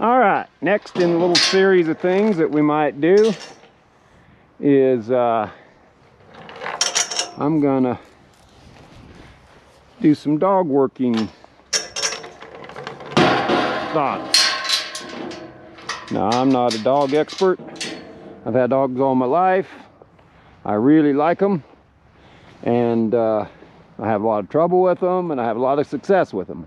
All right, next in a little series of things that we might do is I'm gonna do some dog working thoughts. Now, I'm not a dog expert. I've had dogs all my life. I really like them, and I have a lot of trouble with them, and I have a lot of success with them.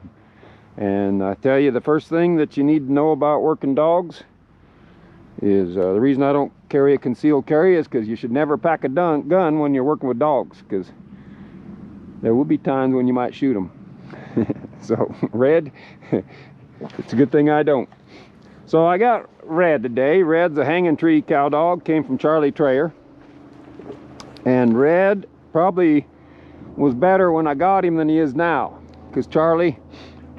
And I tell you, the first thing that you need to know about working dogs is the reason I don't carry a concealed carry is because you should never pack a gun when you're working with dogs, because there will be times when you might shoot them. So Red, it's a good thing I don't. So I got Red today. Red's a hanging tree cow dog, came from Charlie Trayer. And Red probably was better when I got him than he is now, because Charlie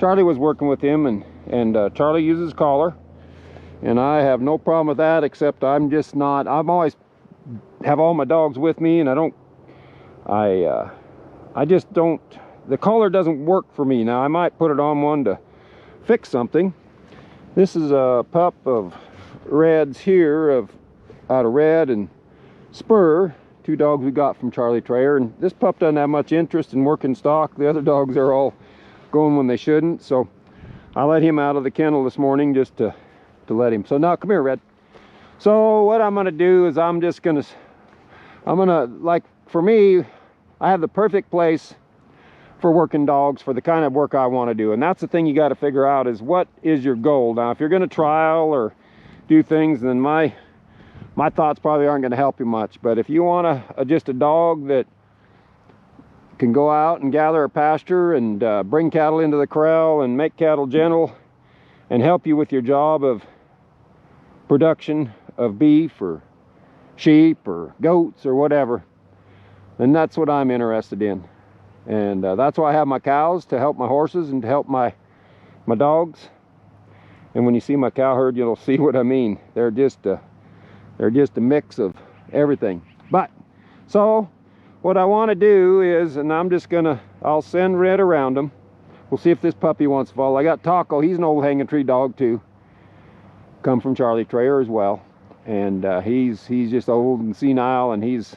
was working with him, and Charlie uses collar, and I have no problem with that, except I'm just not, I'm always have all my dogs with me, and I just don't, the collar doesn't work for me. Now I might put it on one to fix something. This is a pup of Red's here, out of Red and Spur, two dogs we got from Charlie Trayer, and this pup doesn't have much interest in working stock. The other dogs are all going when they shouldn't, so I let him out of the kennel this morning just to let him. So now come here, Red. So what I'm gonna do is I'm gonna, like, for me, I have the perfect place for working dogs for the kind of work I want to do, and that's the thing you got to figure out, is what is your goal. Now if you're going to trial or do things, then my thoughts probably aren't going to help you much. But if you want just a dog that can go out and gather a pasture and bring cattle into the corral and make cattle gentle and help you with your job of production of beef or sheep or goats or whatever, then that's what I'm interested in. And that's why I have my cows, to help my horses and to help my dogs. And when you see my cow herd, you'll see what I mean. They're just a mix of everything. But so what I want to do is, and I'll send Red around them. We'll see if this puppy wants to follow. I got Taco. He's an old hanging tree dog too, come from Charlie Trayer as well, and he's just old and senile, and he's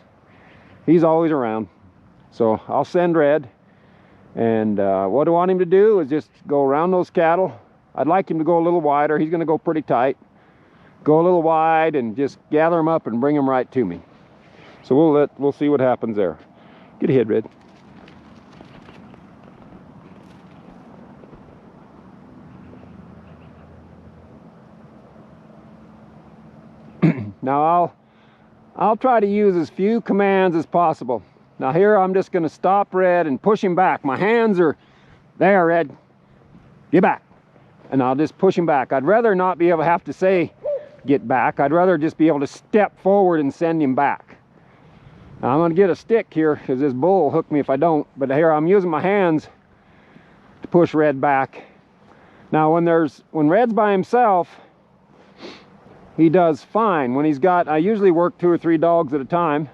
always around. So I'll send Red, and what I want him to do is just go around those cattle. I'd like him to go a little wider. He's going to go pretty tight. Go a little wide and just gather them up and bring them right to me. So we'll see what happens there. Get ahead, Red. Now I'll try to use as few commands as possible. Now here I'm just going to stop Red and push him back. My hands are there, Red. Get back. And I'll just push him back. I'd rather not be able to have to say get back. I'd rather just be able to step forward and send him back. Now I'm going to get a stick here, because this bull will hook me if I don't. But here I'm using my hands to push Red back. Now when Red's by himself, he does fine. When I usually work 2 or 3 dogs at a time.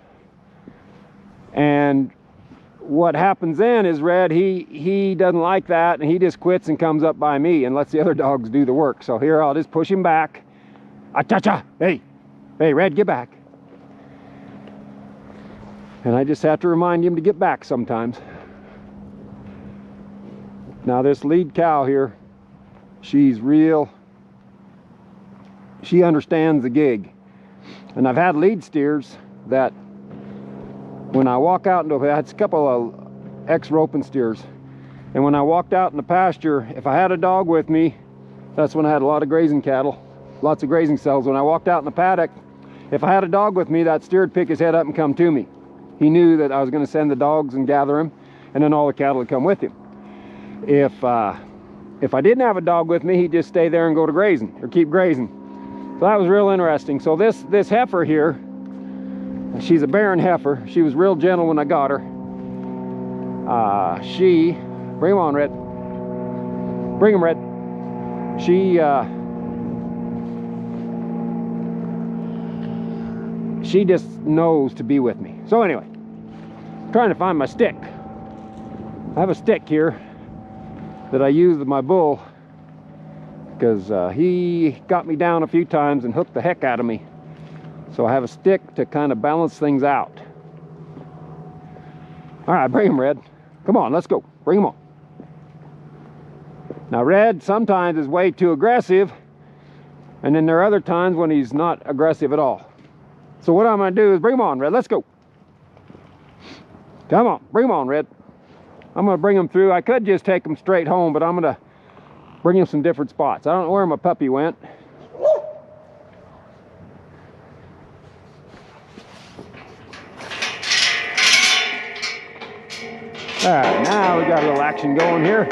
And what happens then is Red, he doesn't like that, and he just quits and comes up by me and lets the other dogs do the work. So here I'll just push him back. Ah-cha-cha! Hey, Red, get back. And I just have to remind him to get back sometimes. Now this lead cow here, she understands the gig. And I've had lead steers that when I walk out into, I had a couple of ex-roping steers, and when I walked out in the pasture, if I had a dog with me, that's when I had a lot of grazing cattle, lots of grazing cells. When I walked out in the paddock, if I had a dog with me, that steer would pick his head up and come to me. He knew that I was going to send the dogs and gather him, and then all the cattle would come with him. If I didn't have a dog with me, he'd just stay there and go to grazing, or keep grazing. So that was real interesting. So this heifer here, she's a barren heifer. She was real gentle when I got her. Bring him on, Red. Bring him, Red. She just knows to be with me. So anyway, trying to find my stick. I have a stick here that I use with my bull because he got me down a few times and hooked the heck out of me. So I have a stick to kind of balance things out. All right, bring him, Red. Come on, let's go. Bring him on. Now, Red sometimes is way too aggressive, and then there are other times when he's not aggressive at all. So what I'm going to do is bring him on, Red. Let's go. Come on, bring him on, Red. I'm going to bring him through. I could just take him straight home, but I'm going to bring him some different spots. I don't know where my puppy went. All right, now we got a little action going here.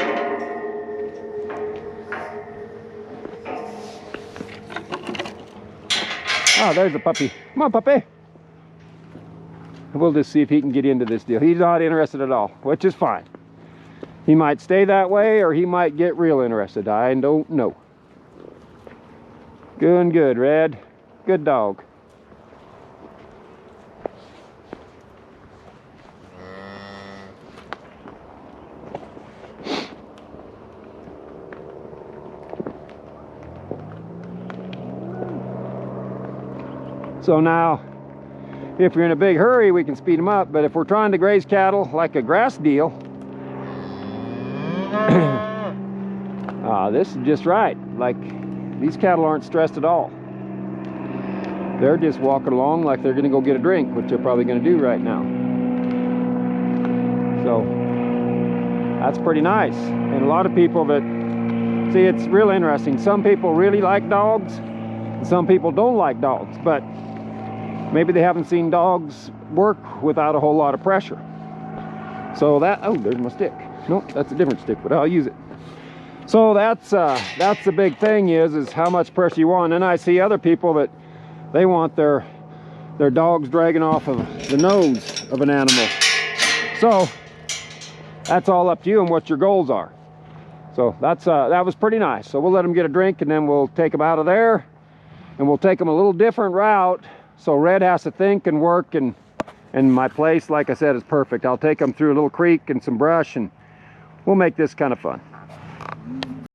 Oh, there's the puppy. Come on, puppy. We'll just see if he can get into this deal. He's not interested at all, which is fine. He might stay that way, or he might get real interested. I don't know. Doing good, Red. Good dog. So now, if you're in a big hurry, we can speed them up. But if we're trying to graze cattle like a grass deal, this is just right. Like, these cattle aren't stressed at all. They're just walking along like they're gonna go get a drink, which they're probably gonna do right now. So that's pretty nice. And a lot of people that, see, it's real interesting. Some people really like dogs, and some people don't like dogs, but maybe they haven't seen dogs work without a whole lot of pressure. So that, oh, there's my stick. Nope, that's a different stick, but I'll use it. So that's the big thing is how much pressure you want. And I see other people that they want their dogs dragging off of the nose of an animal. So that's all up to you and what your goals are. So that was pretty nice. So we'll let them get a drink and then we'll take them out of there and we'll take them a little different route. So Red has to think and work, and my place, like I said, is perfect. I'll take them through a little creek and some brush, and we'll make this kind of fun.